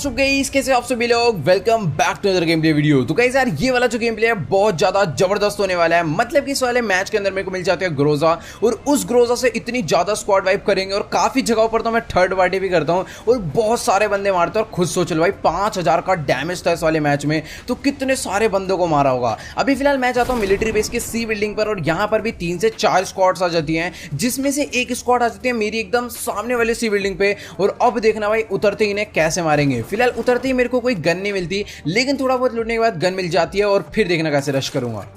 WhatsApp guys, कैसे आप सभी लोग। Welcome back to other game play video. तो गाइस यार ये वाला जो गेम प्ले है बहुत ज्यादा जबरदस्त होने वाला है। मतलब कि इस वाले मैच के अंदर मेरे को मिल जाते हैं ग्रोजा, और उस ग्रोजा से इतनी ज्यादा स्क्वाड वाइप करेंगे और काफी जगहों पर तो मैं थर्ड पार्टी भी करता हूँ और बहुत सारे बंदे मारते हैं। और खुद सोच लो भाई 5000 का डैमेज था इस वाले मैच में, तो कितने सारे बंदों को मारा होगा। अभी फिलहाल मैं जाता हूँ मिलिट्री बेस की सी बिल्डिंग पर, और यहाँ पर भी 3 से 4 स्क्वाड्स आ जाती हैं, जिसमें से एक स्क्वाड आ जाती है मेरी एकदम सामने वाले सी बिल्डिंग पे। और अब देखना भाई उतरते ही इन्हें कैसे मारेंगे। फिलहाल उतरते ही मेरे को कोई गन नहीं मिलती, लेकिन थोड़ा बहुत लूटने के बाद गन मिल जाती है, और फिर देखना कैसे रश करूंगा।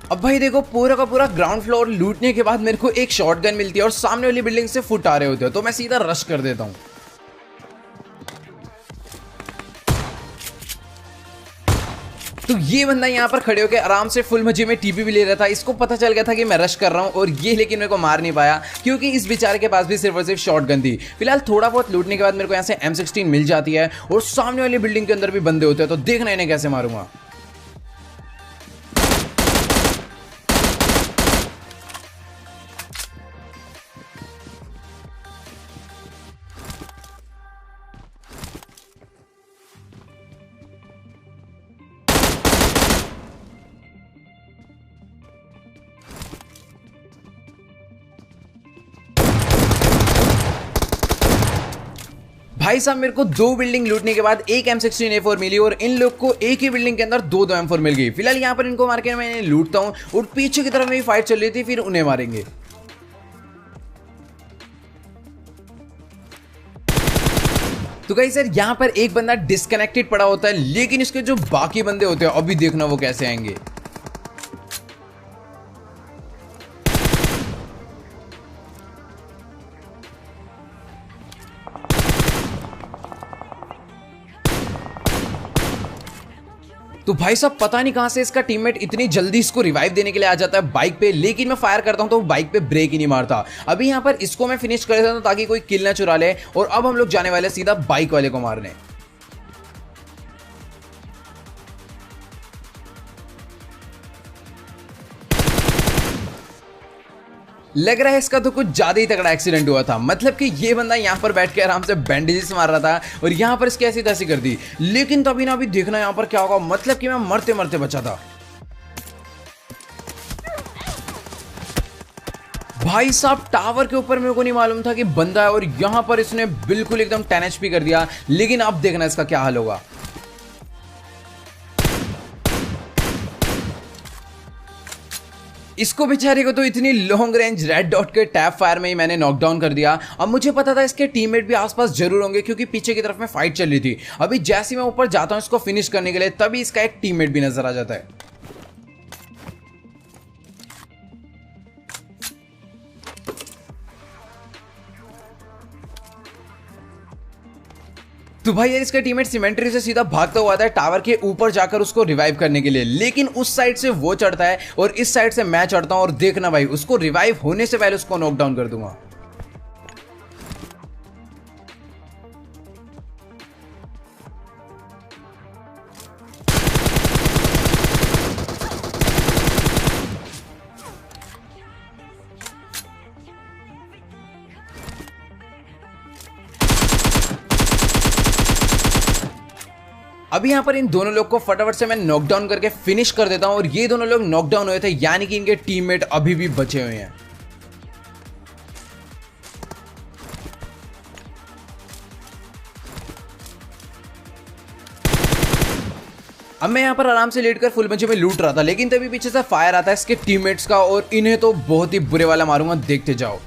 अब भाई देखो पूरा का पूरा ग्राउंड फ्लोर लूटने के बाद मेरे को एक शॉटगन मिलती है, और सामने वाली बिल्डिंग से फुट आ रहे होते हैं, तो मैं सीधा रश कर देता हूं। तो ये बंदा यहाँ पर खड़े होकर आराम से फुल मजे में टीपी भी ले रहा था। इसको पता चल गया था कि मैं रश कर रहा हूँ, और ये लेकिन मेरे को मार नहीं पाया, क्योंकि इस बेचारे के पास भी सिर्फ और सिर्फ शॉटगन थी। फिलहाल थोड़ा बहुत लूटने के बाद मेरे को यहाँ से M16 मिल जाती है, और सामने वाली बिल्डिंग के अंदर भी बंदे होते हैं, तो देखना इन्हें कैसे मारूंगा। भाई साहब मेरे को 2 बिल्डिंग लूटने के बाद एक M16A4 मिली, और इन लोग को एक ही बिल्डिंग के अंदर 2 M4 मिल गई। फिलहाल यहाँ पर इनको मार के मैं लूटता हूँ, और पीछे की तरफ मेरी फाइट चल रही थी, फिर उन्हें मारेंगे। तो गाइस यार यहाँ पर एक बंदा डिस्कनेक्टेड पड़ा होता है, लेकिन इसके जो बाकी बंदे होते हैं अभी देखना वो कैसे आएंगे। तो भाई साहब पता नहीं कहां से इसका टीममेट इतनी जल्दी इसको रिवाइव देने के लिए आ जाता है बाइक पे, लेकिन मैं फायर करता हूं तो बाइक पे ब्रेक ही नहीं मारता। अभी यहां पर इसको मैं फिनिश कर देता हूं ताकि कोई किल ना चुरा ले, और अब हम लोग जाने वाले सीधा बाइक वाले को मारने। लग रहा है इसका तो कुछ ज्यादा ही तगड़ा एक्सीडेंट हुआ था। मतलब कि ये बंदा यहाँ पर बैठ के आराम से बैंडेजेस मार रहा था, और यहाँ पर इसकी ऐसी तैसी कर दी, लेकिन तभी ना अभी देखना यहाँ पर क्या होगा। मतलब कि मैं मरते मरते बचा था। भाई साहब टावर के ऊपर मेरे को नहीं मालूम था कि बंदा है, और यहाँ पर इसने बिल्कुल एकदम 10 HP कर दिया। लेकिन अब देखना इसका क्या हाल होगा। इसको बेचारे को तो इतनी लॉन्ग रेंज रेड डॉट के टैप फायर में ही मैंने नॉकडाउन कर दिया। अब मुझे पता था इसके टीममेट भी आसपास जरूर होंगे, क्योंकि पीछे की तरफ में फाइट चल रही थी। अभी जैसे ही मैं ऊपर जाता हूं इसको फिनिश करने के लिए, तभी इसका एक टीममेट भी नजर आ जाता है। तो भाई यार इसका टीममेट सिमेंट्री से सीधा भागता हुआ आता है टावर के ऊपर जाकर उसको रिवाइव करने के लिए, लेकिन उस साइड से वो चढ़ता है और इस साइड से मैं चढ़ता हूं, और देखना भाई उसको रिवाइव होने से पहले उसको नॉकडाउन कर दूंगा। अभी यहाँ पर इन दोनों लोग को फटाफट से मैं नॉकडाउन करके फिनिश कर देता हूं, और ये दोनों लोग नॉकडाउन हुए थे, यानी कि इनके टीममेट अभी भी बचे हुए हैं। अब मैं यहाँ पर आराम से लेटकर फुल मजे में लूट रहा था, लेकिन तभी पीछे से फायर आता है इसके टीममेट्स का, और इन्हें तो बहुत ही बुरे वाला मारूंगा, देखते जाओ।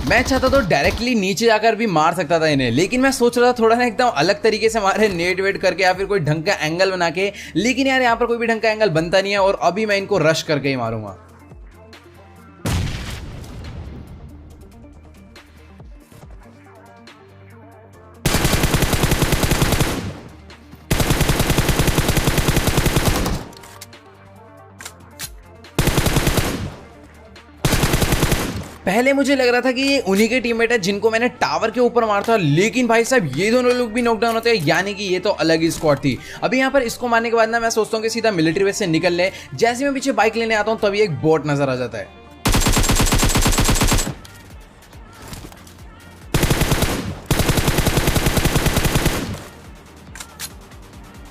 मैं चाहता तो डायरेक्टली नीचे जाकर भी मार सकता था इन्हें, लेकिन मैं सोच रहा था थोड़ा ना एकदम अलग तरीके से मारे, नेट वेट करके या फिर कोई ढंग का एंगल बना के। लेकिन यार यहाँ पर कोई भी ढंग का एंगल बनता नहीं है और अभी मैं इनको रश करके ही मारूंगा। पहले मुझे लग रहा था कि ये उन्हीं के टीममेट है जिनको मैंने टावर के ऊपर मारा था, लेकिन भाई साहब ये दोनों लोग भी नॉकडाउन होते हैं, यानी कि ये तो अलग ही स्क्वाड थी। अभी यहाँ पर इसको मारने के बाद ना मैं सोचता हूँ कि सीधा मिलिट्री बेस से निकल ले। जैसे मैं पीछे बाइक लेने आता हूँ तभी एक बोट नजर आ जाता है।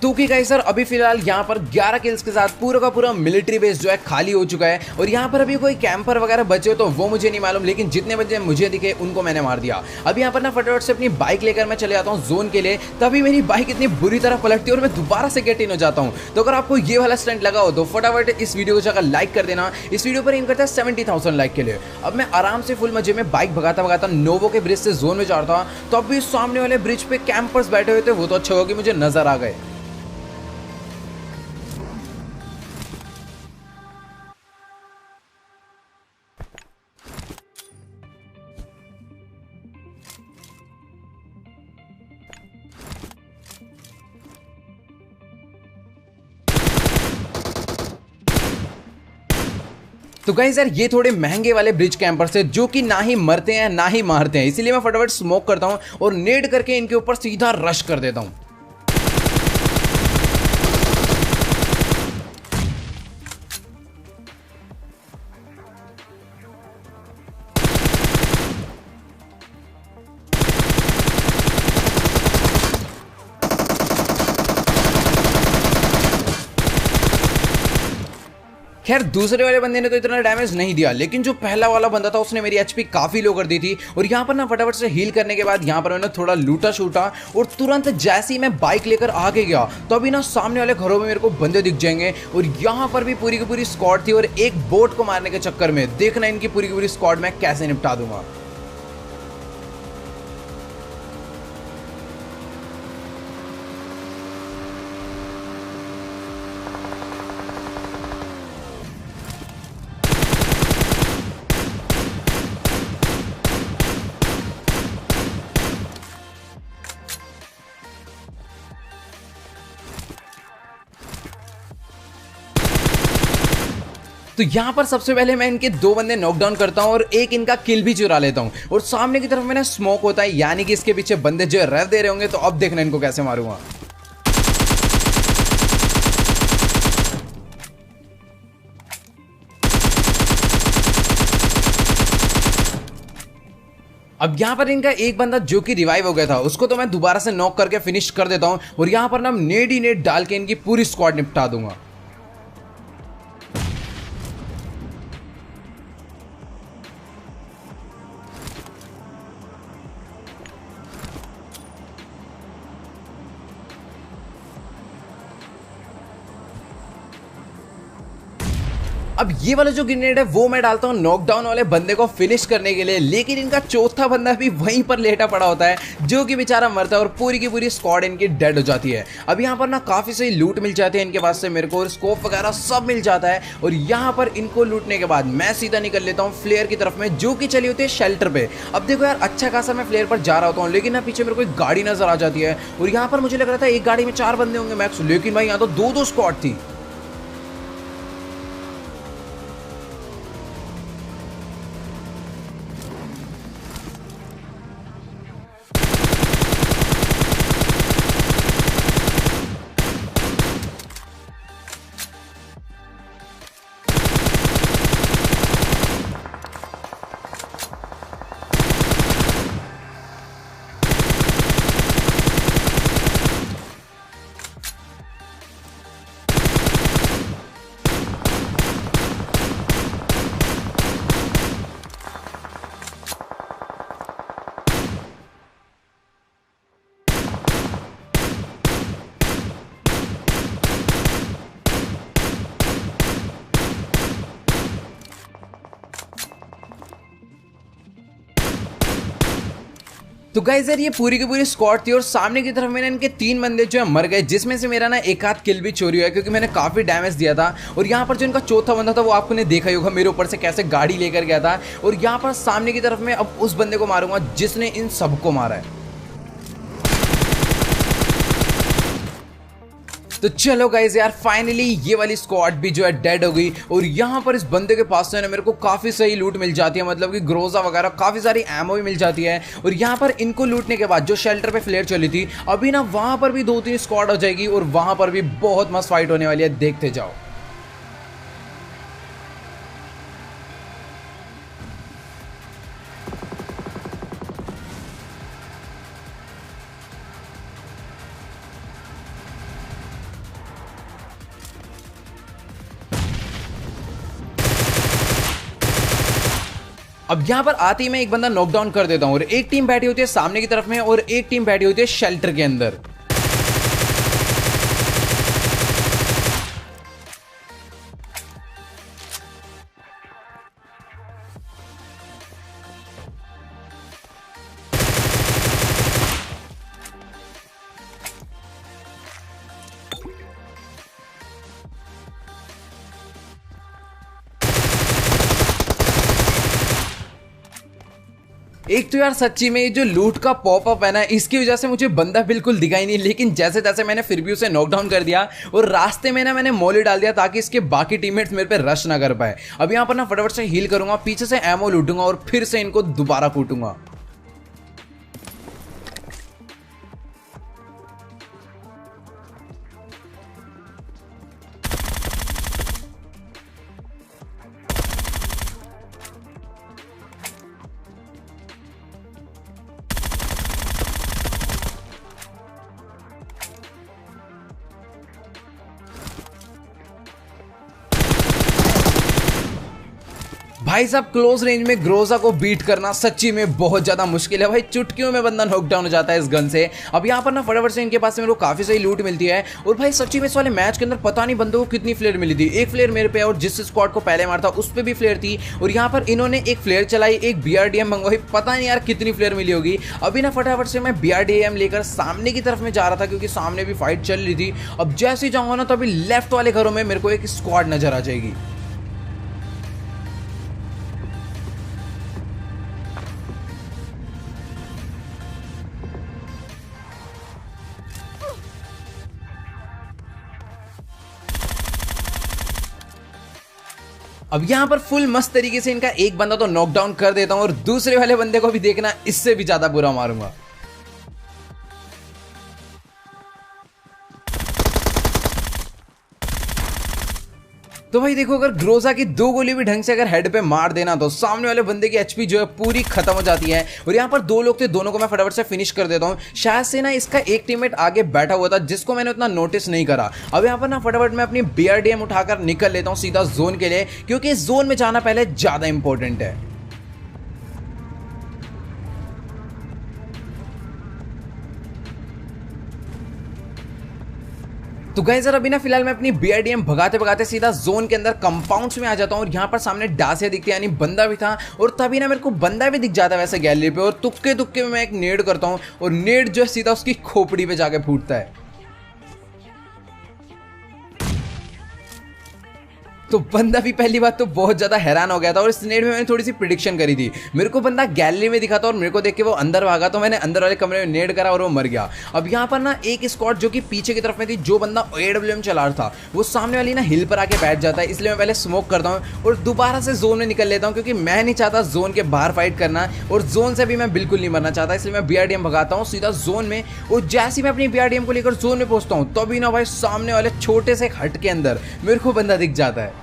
तो कि गाइस सर अभी फिलहाल यहाँ पर 11 किल्स के साथ पूरा का पूरा मिलिट्री बेस जो है खाली हो चुका है। और यहाँ पर अभी कोई कैंपर वगैरह बचे हो तो वो मुझे नहीं मालूम, लेकिन जितने बचे मुझे दिखे उनको मैंने मार दिया। अभी यहाँ पर ना फटाफट से अपनी बाइक लेकर मैं चले आता हूँ जोन के लिए। तभी मेरी बाइक इतनी बुरी तरह पलटती है और मैं दोबारा से गेट इन हो जाता हूँ। तो अगर आपको ये वाला स्टंट लगा हो तो फटाफट इस वीडियो को जाकर लाइक कर देना। इस वीडियो पर एम करता है 70,000 लाइक के लिए। अब मैं आराम से फुल मजे में बाइक भगाता भगाता नोवो के ब्रिज से जोन में जा रहा था, तो अभी सामने वाले ब्रिज पे कैंपर्स बैठे हुए थे। वो तो अच्छा हुआ कि मुझे नजर आ गए। तो गाइस यार ये थोड़े महंगे वाले ब्रिज कैंपर्स है जो कि ना ही मरते हैं ना ही मारते हैं, इसीलिए मैं फटाफट स्मोक करता हूं और नेड करके इनके ऊपर सीधा रश कर देता हूं। खैर दूसरे वाले बंदे ने तो इतना डैमेज नहीं दिया, लेकिन जो पहला वाला बंदा था उसने मेरी एचपी काफी लो कर दी थी। और यहाँ पर ना फटाफट से हील करने के बाद यहाँ पर मैंने थोड़ा लूटा शूटा और तुरंत जैसे ही मैं बाइक लेकर आगे गया तो अभी ना सामने वाले घरों में मेरे को बंदे दिख जाएंगे। और यहाँ पर भी पूरी की पूरी स्क्वाड थी और एक बोट को मारने के चक्कर में देखना इनकी पूरी की पूरी स्क्वाड मैं कैसे निपटा दूंगा। तो यहाँ पर सबसे पहले मैं इनके दो बंदे नॉकडाउन करता हूँ और एक इनका किल भी चुरा लेता हूँ। और सामने की तरफ मैंने स्मोक होता है, यानी कि इसके पीछे बंदे जो रेव दे रहे होंगे। तो अब देखना इनको कैसे मारूंगा। अब यहाँ पर इनका एक बंदा जो कि रिवाइव हो गया था उसको तो मैं दोबारा से नॉक करके फिनिश कर देता हूँ। और यहाँ पर ना नेड ही नेड डाल के इनकी पूरी स्क्वाड निपटा दूंगा। अब ये वाला जो ग्रेनेड है वो मैं डालता हूँ नॉकडाउन वाले बंदे को फिनिश करने के लिए, लेकिन इनका चौथा बंदा भी वहीं पर लेटा पड़ा होता है जो कि बेचारा मरता है और पूरी की पूरी स्क्वाड इनकी डेड हो जाती है। अब यहाँ पर ना काफी सही लूट मिल जाती है इनके पास से मेरे को, और स्कोप वगैरह सब मिल जाता है। और यहाँ पर इनको लूटने के बाद मैं सीधा निकल लेता हूँ फ्लेयर की तरफ में जो कि चली होती है शेल्टर पे। अब देखो यार अच्छा खासा मैं फ्लेयर पर जा रहा होता हूँ, लेकिन ना पीछे मेरे को एक गाड़ी नजर आ जाती है। और यहाँ पर मुझे लग रहा था एक गाड़ी में 4 बंदे होंगे मैक्स, लेकिन भाई यहाँ तो 2-2 स्क्वाड थी। तो गाइस यार ये पूरी की पूरी स्क्वाड थी और सामने की तरफ मैंने इनके 3 बंदे जो है मर गए, जिसमें से मेरा ना एक आध किल भी चोरी हुआ है क्योंकि मैंने काफी डैमेज दिया था। और यहाँ पर जो इनका चौथा बंदा था वो आपने देखा ही होगा मेरे ऊपर से कैसे गाड़ी लेकर गया था। और यहाँ पर सामने की तरफ मैं अब उस बंदे को मारूंगा जिसने इन सबको मारा है। तो चलो गाइस यार फाइनली ये वाली स्क्वाड भी जो है डेड हो गई। और यहाँ पर इस बंदे के पास से ना मेरे को काफी सही लूट मिल जाती है, मतलब कि ग्रोजा वगैरह काफी सारी एमओ भी मिल जाती है। और यहाँ पर इनको लूटने के बाद जो शेल्टर पे फ्लेयर चली थी, अभी ना वहां पर भी 2-3 स्क्वाड हो जाएगी और वहां पर भी बहुत मस्त फाइट होने वाली है, देखते जाओ। अब यहाँ पर आते ही मैं एक बंदा नॉकडाउन कर देता हूँ और एक टीम बैठी होती है सामने की तरफ में और एक टीम बैठी होती है शेल्टर के अंदर। एक तो यार सच्ची में ये जो लूट का पॉपअप है ना, इसकी वजह से मुझे बंदा बिल्कुल दिखाई नहीं, लेकिन जैसे तैसे मैंने फिर भी उसे नॉकडाउन कर दिया और रास्ते में ना मैंने मोली डाल दिया ताकि इसके बाकी टीममेट्स मेरे पे रश ना कर पाए। अब यहाँ पर ना फटाफट से हील करूंगा, पीछे से एमओ लूटूंगा और फिर से इनको दोबारा कूटूंगा। भाई साहब क्लोज रेंज में ग्रोजा को बीट करना सच्ची में बहुत ज्यादा मुश्किल है भाई, चुटकियों में बंदा नॉकडाउन हो जाता है इस गन से। अब यहाँ पर ना फटाफट से इनके पास से मेरे को काफी सही लूट मिलती है। और भाई सच्ची में इस वाले मैच के अंदर पता नहीं बंदों को कितनी फ्लेयर मिली थी। एक फ्लेयर मेरे पे और जिस स्क्वाड को पहले मारता उस पर भी फ्लेयर थी। और यहाँ पर इन्होंने एक फ्लेयर चलाई, एक BRDM मंगवाई, पता नहीं यार कितनी फ्लेयर मिली होगी। अभी ना फटाफट से मैं BRDM लेकर सामने की तरफ में जा रहा था क्योंकि सामने भी फाइट चल रही थी। अब जैसे ही जाऊंगा ना तो अभी लेफ्ट वाले घरों में मेरे को एक स्क्वाड नजर आ जाएगी। अब यहाँ पर फुल मस्त तरीके से इनका एक बंदा तो नॉकडाउन कर देता हूं और दूसरे वाले बंदे को भी देखना इससे भी ज्यादा बुरा मारूंगा। तो भाई देखो अगर ग्रोजा की 2 गोली भी ढंग से अगर हेड पे मार देना तो सामने वाले बंदे की एचपी जो है पूरी खत्म हो जाती है। और यहाँ पर 2 लोग थे, दोनों को मैं फटाफट से फिनिश कर देता हूँ। शायद से ना इसका एक टीममेट आगे बैठा हुआ था जिसको मैंने उतना नोटिस नहीं करा। अब यहाँ पर ना फटाफट मैं अपनी BRDM उठाकर निकल लेता हूँ सीधा जोन के लिए, क्योंकि इस जोन में जाना पहले ज्यादा इंपॉर्टेंट है। तो गाइस यार अभी ना फिलहाल मैं अपनी BRDM भगाते भगाते सीधा जोन के अंदर कंपाउंड्स में आ जाता हूँ और यहाँ पर सामने डासिया दिखती है, यानी बंदा भी था। और तभी ना मेरे को बंदा भी दिख जाता है वैसे गैलरी पे, और तुक्के तुक्के में मैं एक नेड करता हूँ और नेड जो है सीधा उसकी खोपड़ी पे जाके फूटता है। तो बंदा भी पहली बात तो बहुत ज्यादा हैरान हो गया था और इस नेड में मैंने थोड़ी सी प्रिडिक्शन करी थी। मेरे को बंदा गैलरी में दिखा था और मेरे को देख के वो अंदर भागा, तो मैंने अंदर वाले कमरे में नेड करा और वो मर गया। अब यहाँ पर ना एक स्क्वाड जो कि पीछे की तरफ में थी, जो बंदा AWM चला रहा था वो सामने वाली ना हिल पर आके बैठ जाता है, इसलिए मैं पहले स्मोक करता हूँ और दोबारा से जोन में निकल लेता हूँ, क्योंकि मैं नहीं चाहता जोन के बाहर फाइट करना और जोन से भी मैं बिल्कुल नहीं मरना चाहता, इसलिए मैं BRDM भगाता हूँ सीधा जोन में। और जैसे मैं अपनी BRDM को लेकर जोन में पहुंचता हूँ तभी ना भाई सामने वाले छोटे से हट के अंदर मेरे को बंदा दिख जाता है।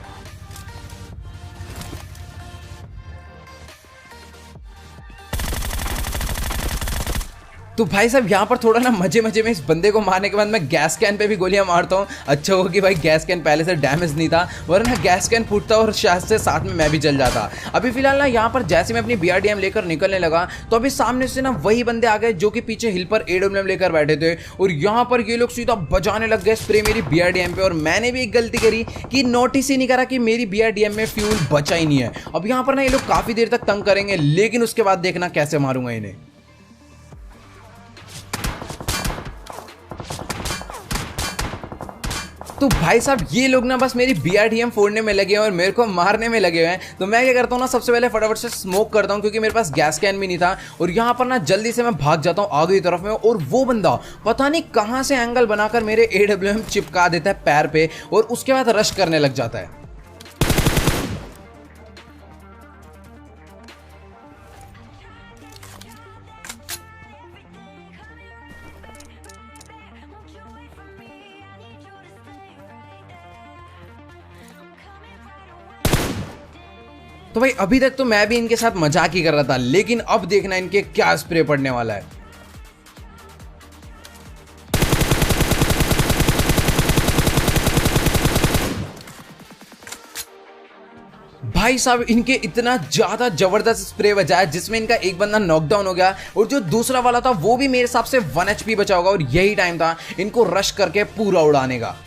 तो भाई साहब यहाँ पर थोड़ा ना मजे मजे में इस बंदे को मारने के बाद मैं गैस कैन पे भी गोलियां मारता हूँ। अच्छा हो कि भाई गैस कैन पहले से डैमेज नहीं था, वरना गैस कैन फूटता और शायद से साथ में मैं भी जल जाता। अभी फिलहाल ना यहाँ पर जैसे मैं अपनी BRDM लेकर निकलने लगा तो अभी सामने से ना वही बंदे आ गए जो कि पीछे हिल पर AWM लेकर बैठे थे। और यहाँ पर ये लोग सीधा बजाने लग गए स्प्रे मेरी BRDM पे, और मैंने भी एक गलती करी कि नोटिस ही नहीं करा कि मेरी BRDM में फ्यूल बचा ही नहीं है। अब यहाँ पर ना ये लोग काफी देर तक तंग करेंगे, लेकिन उसके बाद देखना कैसे मारूंगा इन्हें। तो भाई साहब ये लोग ना बस मेरी BRDM फोड़ने में लगे हैं और मेरे को मारने में लगे हुए हैं। तो मैं क्या करता हूँ ना, सबसे पहले फटाफट से स्मोक करता हूँ क्योंकि मेरे पास गैस कैन भी नहीं था। और यहाँ पर ना जल्दी से मैं भाग जाता हूँ आगे की तरफ में, और वो बंदा पता नहीं कहाँ से एंगल बनाकर मेरे AWM चिपका देता है पैर पे और उसके बाद रश करने लग जाता है। तो भाई अभी तक तो मैं भी इनके साथ मजाक ही कर रहा था, लेकिन अब देखना इनके क्या स्प्रे पड़ने वाला है। भाई साहब इनके इतना ज्यादा जबरदस्त स्प्रे बजा है जिसमें इनका एक बंदा नॉकडाउन हो गया और जो दूसरा वाला था वो भी मेरे हिसाब से 1 HP बचा होगा। और यही टाइम था इनको रश करके पूरा उड़ाने का।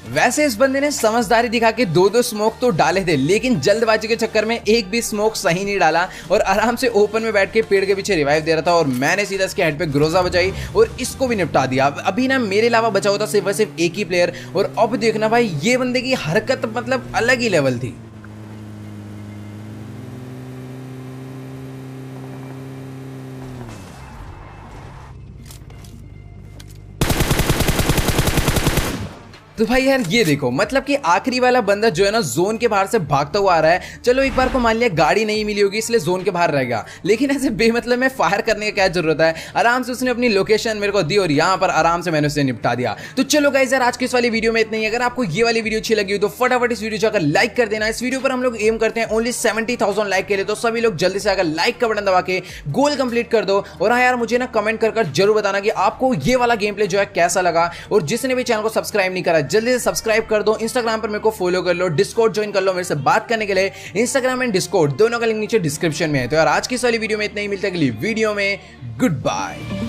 वैसे इस बंदे ने समझदारी दिखा के 2-2 स्मोक तो डाले थे, लेकिन जल्दबाजी के चक्कर में एक भी स्मोक सही नहीं डाला और आराम से ओपन में बैठ के पेड़ के पीछे रिवाइव दे रहा था। और मैंने सीधा इसके हेड पे ग्रोजा बचाई और इसको भी निपटा दिया। अभी ना मेरे अलावा बचा होता सिर्फ एक ही प्लेयर। और अब देखना भाई ये बंदे की हरकत मतलब अलग ही लेवल थी। तो भाई यार ये देखो, मतलब कि आखिरी वाला बंदा जो है ना जोन के बाहर से भागता हुआ आ रहा है। चलो एक बार को मान लिया गाड़ी नहीं मिली होगी इसलिए जोन के बाहर रह गया, लेकिन ऐसे बेमतलब में फायर करने की क्या जरूरत है। आराम से उसने अपनी लोकेशन मेरे को दी और यहाँ पर आराम से मैंने उसे निपटा दिया। तो चलो गाइस यार आज की इस वाली वीडियो में इतना ही। अगर आपको ये वाली वीडियो अच्छी लगी हो तो फटाफट इस वीडियो जाकर लाइक कर देना। इस वीडियो पर हम लोग एम करते हैं ओनली 70,000 लाइक के लिए, तो सभी लोग जल्दी से आकर लाइक का बटन दबा के गोल कंप्लीट कर दो। और हाँ यार मुझे ना कमेंट कर जरूर बताना कि आपको ये वाला गेम प्ले जो है कैसा लगा। और जिसने भी चैनल को सब्सक्राइब नहीं करा जल्दी से सब्सक्राइब कर दो। इंस्टाग्राम पर मेरे को फॉलो कर लो, डिस्कॉर्ड ज्वाइन कर लो मेरे से बात करने के लिए। इंस्टाग्राम एंड डिस्कॉर्ड दोनों का लिंक नीचे डिस्क्रिप्शन में है। तो यार आज की इस वाली वीडियो में इतना ही, मिलते हैं अगली वीडियो में। Good bye.